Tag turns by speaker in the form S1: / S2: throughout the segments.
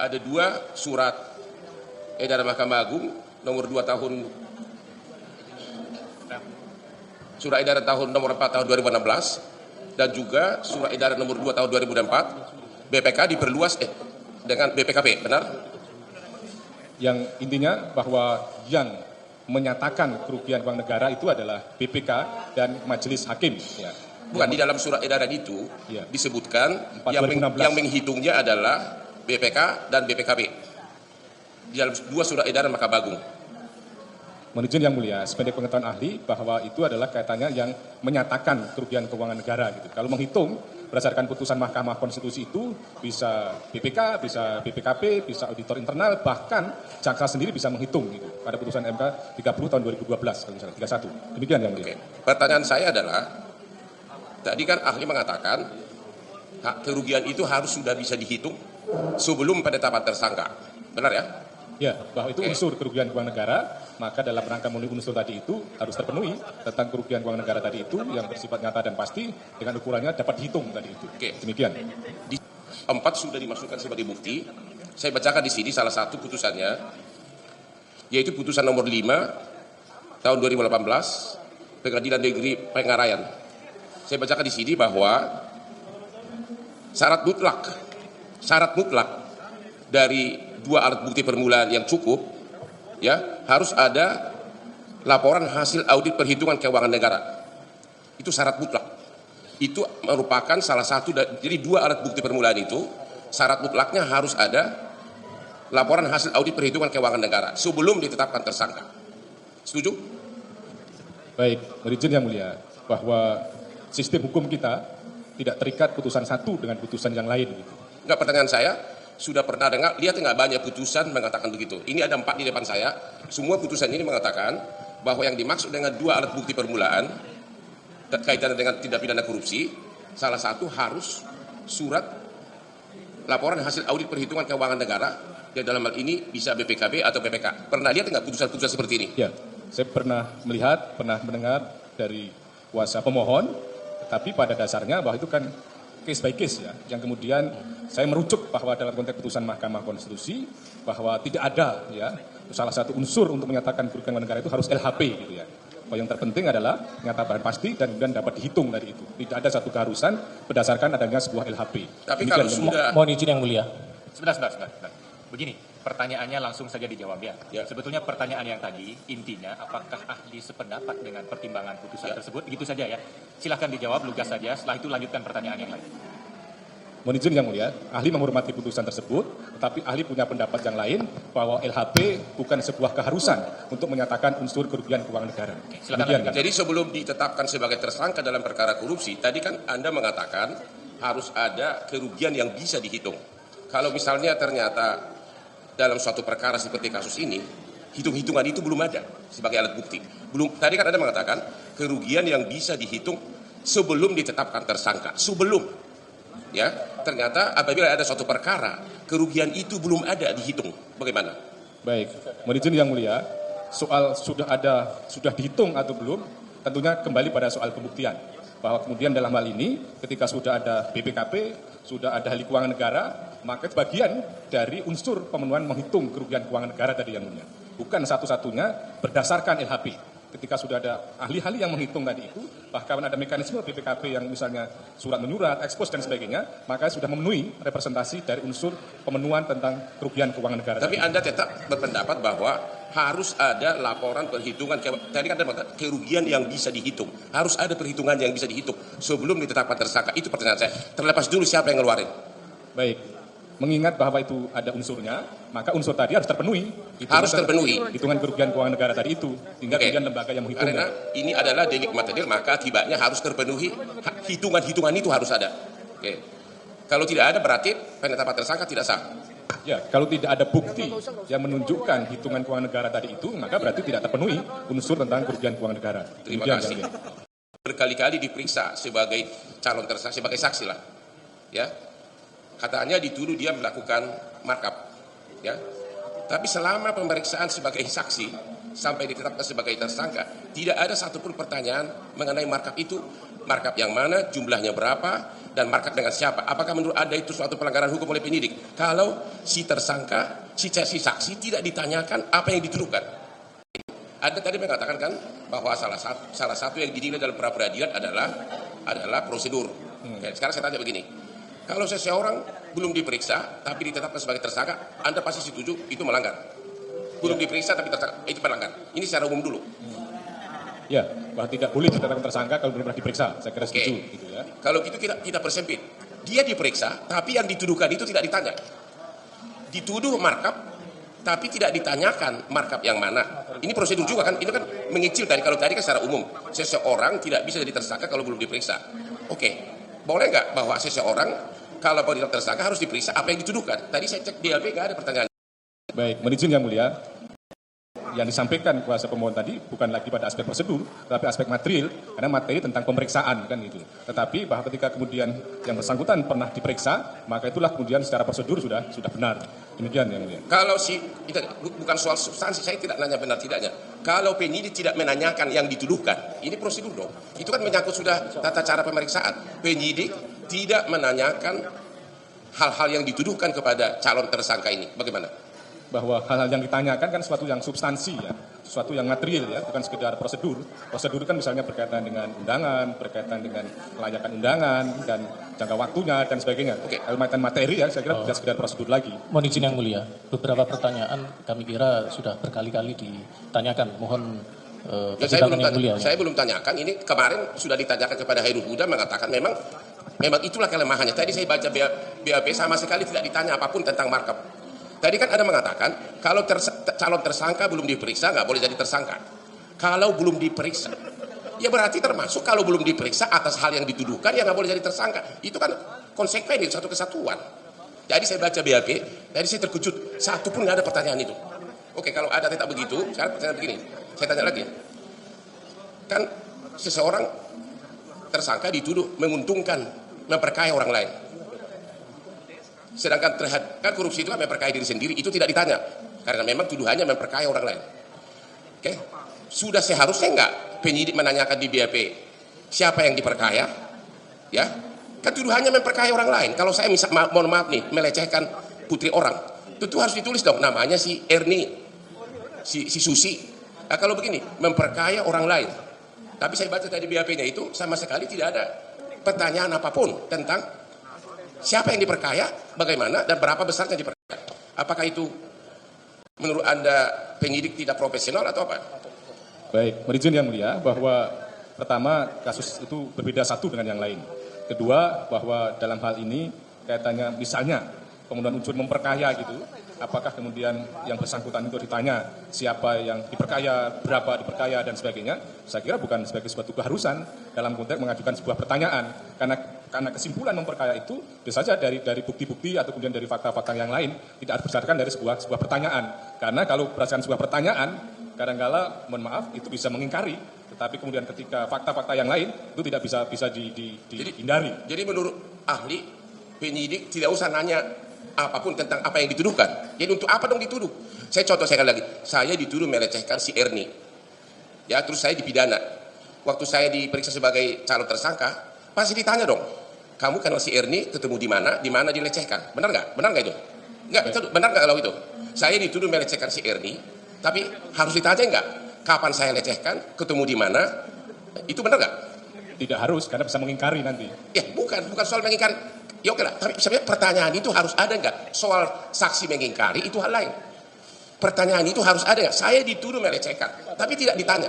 S1: ada 2 surat edaran Mahkamah Agung nomor 2 tahun surat edaran nomor 4 tahun 2016 dan juga surat edaran nomor 2 tahun 2004 BPK diperluas dengan BPKP, benar?
S2: Yang intinya bahwa yang menyatakan kerugian keuangan negara itu adalah BPK dan majelis hakim. Ya.
S1: Bukan, di dalam surat edaran itu
S2: ya,
S1: disebutkan yang menghitungnya adalah BPK dan BPKP. Di dalam 2 surat edaran Mahkamah Agung.
S2: Mohon izin yang mulia, sependek pengetahuan ahli bahwa itu adalah kaitannya yang menyatakan kerugian keuangan negara gitu. Kalau menghitung berdasarkan putusan Mahkamah Konstitusi itu bisa BPK, bisa BPKP, bisa auditor internal, bahkan jaksa sendiri bisa menghitung gitu. Pada putusan MK 30 tahun 2012 kalau misalnya 31. Demikian yang mulia.
S1: Oke. Pertanyaan saya adalah tadi kan ahli mengatakan hak kerugian itu harus sudah bisa dihitung sebelum penetapan tersangka. Benar ya?
S2: Ya, bahwa itu unsur kerugian keuangan negara, maka dalam rangka memenuhi unsur tadi itu harus terpenuhi tentang kerugian keuangan negara tadi itu yang bersifat nyata dan pasti dengan ukurannya dapat dihitung tadi itu.
S1: Oke.
S2: Demikian.
S1: 4 sudah dimasukkan sebagai bukti. Saya bacakan di sini salah satu putusannya, yaitu putusan nomor 5 tahun 2018 Pengadilan Negeri Pengarayan. Saya bacakan di sini bahwa syarat mutlak dari 2 alat bukti permulaan yang cukup, ya, harus ada laporan hasil audit perhitungan keuangan negara. Itu syarat mutlak. Itu merupakan salah satu jadi 2 alat bukti permulaan itu syarat mutlaknya harus ada laporan hasil audit perhitungan keuangan negara sebelum ditetapkan tersangka. Setuju?
S2: Baik, izin yang mulia bahwa sistem hukum kita tidak terikat putusan satu dengan putusan yang lain gitu.
S1: Enggak, pertanyaan saya sudah pernah dengar, lihat nggak banyak putusan mengatakan begitu. Ini ada 4 di depan saya. Semua putusan ini mengatakan bahwa yang dimaksud dengan 2 alat bukti permulaan kaitannya dengan tindak pidana korupsi, salah satu harus surat laporan hasil audit perhitungan keuangan negara, yang dalam hal ini bisa BPKB atau BPK. Pernah lihat nggak putusan-putusan seperti ini?
S2: Ya, saya pernah melihat, pernah mendengar dari kuasa pemohon, tapi pada dasarnya bahwa itu kan case by case ya, yang kemudian saya merujuk bahwa dalam konteks putusan Mahkamah Konstitusi bahwa tidak ada ya salah satu unsur untuk menyatakan kerugian negara itu harus LHP gitu ya. Bahwa yang terpenting adalah nyata bahan pasti dan kemudian dapat dihitung dari itu. Tidak ada satu keharusan berdasarkan adanya sebuah LHP.
S1: Tapi kalau sudah,
S3: mohon izin yang mulia. Sebentar. Begini, pertanyaannya langsung saja dijawab ya. Sebetulnya pertanyaan yang tadi intinya apakah ahli sependapat dengan pertimbangan putusan tersebut? Begitu saja ya. Silahkan dijawab lugas saja. Setelah itu lanjutkan pertanyaan yang lain.
S2: Mohon izin yang mulia, ahli menghormati putusan tersebut, tetapi ahli punya pendapat yang lain bahwa LHP bukan sebuah keharusan untuk menyatakan unsur kerugian keuangan negara.
S1: Silakan. Jadi sebelum ditetapkan sebagai tersangka dalam perkara korupsi, tadi kan Anda mengatakan harus ada kerugian yang bisa dihitung. Kalau misalnya ternyata dalam suatu perkara seperti kasus ini, hitung-hitungan itu belum ada sebagai alat bukti. Belum. Tadi kan Anda mengatakan kerugian yang bisa dihitung sebelum ditetapkan tersangka. Sebelum. Ya, ternyata apabila ada suatu perkara, kerugian itu belum ada dihitung. Bagaimana?
S2: Baik, mohon izin yang mulia, soal sudah dihitung atau belum, tentunya kembali pada soal pembuktian. Bahwa kemudian dalam hal ini, ketika sudah ada BPKP, sudah ada ahli keuangan negara, maka bagian dari unsur pemenuhan menghitung kerugian keuangan negara tadi yang mulia. Bukan satu-satunya berdasarkan LHP. Ketika sudah ada ahli-ahli yang menghitung tadi itu, bahkan ada mekanisme BPKP yang misalnya surat menyurat, ekspos dan sebagainya, maka sudah memenuhi representasi dari unsur pemenuhan tentang kerugian keuangan negara.
S1: Tapi Anda tetap berpendapat bahwa harus ada laporan perhitungan, tadi kan Anda mengatakan kerugian yang bisa dihitung. Harus ada perhitungan yang bisa dihitung sebelum ditetapkan tersangka. Itu pertanyaan saya. Terlepas dulu siapa yang ngeluarin.
S2: Baik. Mengingat bahwa itu ada unsurnya, maka unsur tadi harus terpenuhi.
S1: Harus terpenuhi.
S2: Hitungan kerugian keuangan negara tadi itu. Hingga kemudian lembaga yang menghitung.
S1: Karena ini adalah delik material, maka akibatnya harus terpenuhi. Hitungan-hitungan itu harus ada. Oke. Kalau tidak ada berarti penetapan tersangka tidak sah.
S2: Ya, kalau tidak ada bukti yang menunjukkan hitungan keuangan negara tadi itu, maka berarti tidak terpenuhi unsur tentang kerugian keuangan negara.
S1: Terima kasih. Berkali-kali diperiksa sebagai calon tersangka, sebagai saksi lah. Ya. Katanya dituduh dia melakukan markup, ya. Tapi selama pemeriksaan sebagai saksi sampai ditetapkan sebagai tersangka, tidak ada satupun pertanyaan mengenai markup itu. Markup yang mana, jumlahnya berapa, dan markup dengan siapa. Apakah menurut Anda itu suatu pelanggaran hukum oleh penyidik? kalau si tersangka, si saksi tidak ditanyakan apa yang dituduhkan. Anda tadi mengatakan kan bahwa salah satu yang dinilai dalam pra peradilan adalah prosedur. Oke, sekarang saya tanya begini, kalau seseorang belum diperiksa tapi ditetapkan sebagai tersangka, Anda pasti setuju itu melanggar. Belum diperiksa tapi tersangka, itu melanggar. Ini secara umum dulu.
S2: Ya, bahwa tidak boleh ditetapkan tersangka kalau belum pernah diperiksa. Saya kira setuju. Gitu ya.
S1: Kalau gitu kita persempit. Dia diperiksa, tapi yang dituduhkan itu tidak ditanya. Dituduh markup, tapi tidak ditanyakan markup yang mana. Ini prosedur juga kan? Ini kan mengecil tadi. Kalau tadi kan secara umum, seseorang tidak bisa jadi tersangka kalau belum diperiksa. Oke, boleh nggak bahwa seseorang kalau mau ditetapkan tersangka harus diperiksa apa yang dituduhkan? Tadi saya cek di LP nggak ada pertanyaan.
S2: Baik, menizin yang mulia. Yang disampaikan kuasa pemohon tadi bukan lagi pada aspek prosedur, tapi aspek material, karena materi tentang pemeriksaan kan gitu. Tetapi bahwa ketika kemudian yang bersangkutan pernah diperiksa, maka itulah kemudian secara prosedur sudah benar. Demikian yang mulia.
S1: Kalau bukan soal substansi, saya tidak nanya benar tidaknya. Kalau penyidik tidak menanyakan yang dituduhkan, ini prosedur dong. Itu kan menyangkut sudah tata cara pemeriksaan. Penyidik tidak menanyakan hal-hal yang dituduhkan kepada calon tersangka ini. Bagaimana?
S2: Bahwa hal-hal yang ditanyakan kan sesuatu yang substansi ya, sesuatu yang material ya, bukan sekedar prosedur. Prosedur kan misalnya berkaitan dengan undangan, berkaitan dengan kelayakan undangan dan jangka waktunya dan sebagainya. Oke, kaitan materi ya, saya kira tidak sekedar prosedur lagi.
S4: Mohon izin yang mulia, beberapa pertanyaan kami kira sudah berkali-kali ditanyakan. Mohon
S1: saya belum tanyakan. Ini kemarin sudah ditanyakan kepada Hairul Huda, mengatakan memang itulah kelemahannya. Tadi saya baca BAP sama sekali tidak ditanya apapun tentang markup. Tadi kan ada mengatakan kalau calon tersangka belum diperiksa nggak boleh jadi tersangka. Kalau belum diperiksa, ya berarti termasuk kalau belum diperiksa atas hal yang dituduhkan ya nggak boleh jadi tersangka. Itu kan konsekuen, itu satu kesatuan. Jadi saya baca BAP, tadi saya terkejut, satu pun nggak ada pertanyaan itu. Oke, kalau ada tidak begitu, sekarang pertanyaan begini, saya tanya lagi. Kan seseorang tersangka dituduh menguntungkan, memperkaya orang lain. Sedangkan kan korupsi itu kan memperkaya diri sendiri, itu tidak ditanya karena memang tuduhannya memperkaya orang lain. Oke, sudah seharusnya enggak penyidik menanyakan di BAP siapa yang diperkaya, ya? Kan tuduhannya memperkaya orang lain. Kalau saya mohon maaf nih melecehkan putri orang, tentu harus ditulis dong namanya si Erni, si Susi. Nah, kalau begini memperkaya orang lain, tapi saya baca tadi BAP-nya itu sama sekali tidak ada pertanyaan apapun tentang siapa yang diperkaya, bagaimana, dan berapa besarnya diperkaya. Apakah itu menurut Anda penyidik tidak profesional atau apa?
S2: Baik, merizin yang mulia bahwa pertama kasus itu berbeda satu dengan yang lain. Kedua, bahwa dalam hal ini kaitannya misalnya pemenuhan unsur memperkaya gitu, apakah kemudian yang bersangkutan itu ditanya siapa yang diperkaya, berapa diperkaya, dan sebagainya, saya kira bukan sebagai suatu keharusan dalam konteks mengajukan sebuah pertanyaan. Karena kesimpulan memperkaya itu bisa saja dari bukti-bukti atau kemudian dari fakta-fakta yang lain, tidak harus berdasarkan dari sebuah pertanyaan. Karena kalau berdasarkan sebuah pertanyaan, kadang-kala, mohon maaf, itu bisa mengingkari. Tetapi kemudian ketika fakta-fakta yang lain, itu tidak bisa dihindari.
S1: Jadi menurut ahli, penyidik tidak usah nanya apapun tentang apa yang dituduhkan. Jadi untuk apa dong dituduh? Saya contohkan lagi. Saya dituduh melecehkan si Erni. Ya, terus saya dipidana. Waktu saya diperiksa sebagai calon tersangka, pasti ditanya dong. Kamu kenal si Erni, ketemu di mana dilecehkan? Benar nggak? Benar nggak itu? Nggak, benar nggak kalau itu? Saya dituduh melecehkan si Erni, tapi harus ditanya nggak? Kapan saya lecehkan? Ketemu di mana? Itu benar nggak?
S2: Tidak harus, karena bisa mengingkari nanti.
S1: Ya, bukan soal mengingkari. Ya oke lah, tapi sebenarnya pertanyaan itu harus ada nggak? Soal saksi mengingkari itu hal lain. Pertanyaan itu harus ada nggak? Saya dituduh melecehkan, tapi tidak ditanya.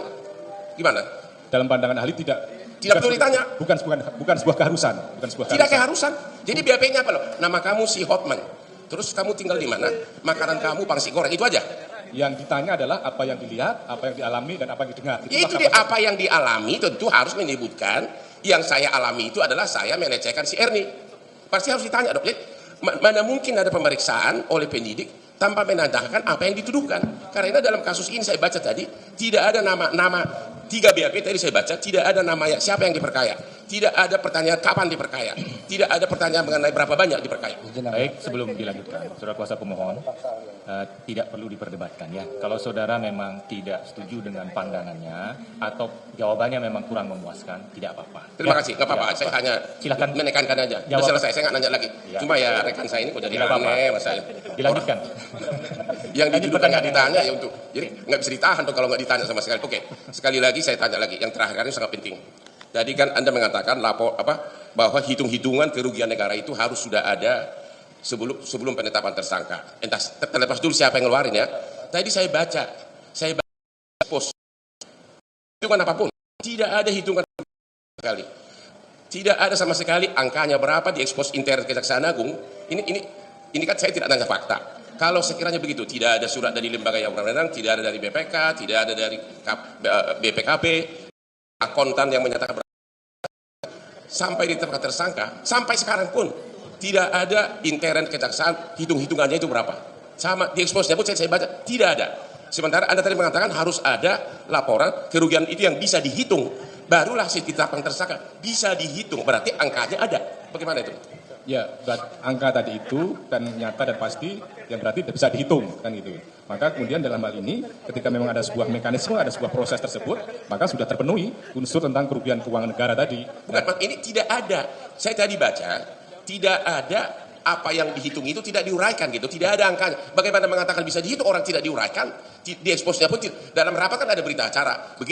S1: Gimana?
S2: Dalam pandangan ahli tidak
S1: perlu ditanya.
S2: Bukan sebuah keharusan.
S1: Tidak keharusan. Jadi BAP-nya apa loh? Nama kamu si Hotman. Terus kamu tinggal di mana? Makanan kamu pangsit goreng, itu aja.
S2: Yang ditanya adalah apa yang dilihat, apa yang dialami, dan apa yang didengar.
S1: Itu apa yang dialami tentu harus menyebutkan yang saya alami itu adalah saya melecehkan si Erni. Pasti harus ditanya dong. Mana mungkin ada pemeriksaan oleh penyidik tanpa menandakan apa yang dituduhkan. Karena dalam kasus ini saya baca tadi tidak ada nama 3 BAP tadi saya baca tidak ada namanya siapa yang diperkaya, Tidak ada pertanyaan kapan diperkaya. Tidak ada pertanyaan mengenai berapa banyak diperkaya.
S3: Baik, sebelum dilanjutkan, saudara kuasa pemohon, tidak perlu diperdebatkan ya. Kalau saudara memang tidak setuju dengan pandangannya atau jawabannya memang kurang memuaskan, tidak apa-apa.
S1: Terima kasih, nggak apa-apa. Saya hanya
S3: Silakan
S1: menekankan aja. Sudah selesai, saya nggak nanya lagi.
S3: Ya.
S1: Cuma ya rekan saya ini kok jadi
S3: Tidak apa-apa.
S1: aneh, Mas saya.
S3: Dilanjutkan.
S1: Yang dituduhkan nggak
S3: pertanyaan
S1: ditanya ya untuk, jadi nggak bisa ditahan tuh kalau nggak ditanya sama sekali. Oke, sekali lagi saya tanya lagi. Yang terakhir ini sangat penting. Tadi kan Anda mengatakan bahwa hitung-hitungan kerugian negara itu harus sudah ada sebelum penetapan tersangka. Entah terlepas dulu siapa yang ngeluarin ya. Tadi saya baca pos hitungan apapun, tidak ada hitungan sekali. Tidak ada sama sekali angkanya berapa di ekspos intern Kejaksaan Agung. Ini kan saya tidak nanya fakta. Kalau sekiranya begitu, tidak ada surat dari lembaga yang berwenang, tidak ada dari BPK, tidak ada dari BPKP, akuntan yang menyatakan sampai ditetapkan tersangka, sampai sekarang pun tidak ada intern kejaksaan hitung-hitungannya itu berapa. Sama di eksposnya pun saya baca tidak ada. Sementara Anda tadi mengatakan harus ada laporan kerugian itu yang bisa dihitung, barulah ditetapkan tersangka bisa dihitung. Berarti angkanya ada. Bagaimana itu?
S2: Ya, angka tadi itu kan nyata dan pasti, yang berarti bisa dihitung kan gitu. Maka kemudian dalam hal ini, ketika memang ada sebuah mekanisme, ada sebuah proses tersebut, maka sudah terpenuhi unsur tentang kerugian keuangan negara tadi.
S1: Bukan, ini tidak ada. Saya tadi baca, tidak ada apa yang dihitung itu tidak diuraikan gitu, tidak ada angkanya. Bagaimana mengatakan bisa dihitung orang tidak diuraikan? Di eksposnya pun dalam rapat kan ada berita acara. Begini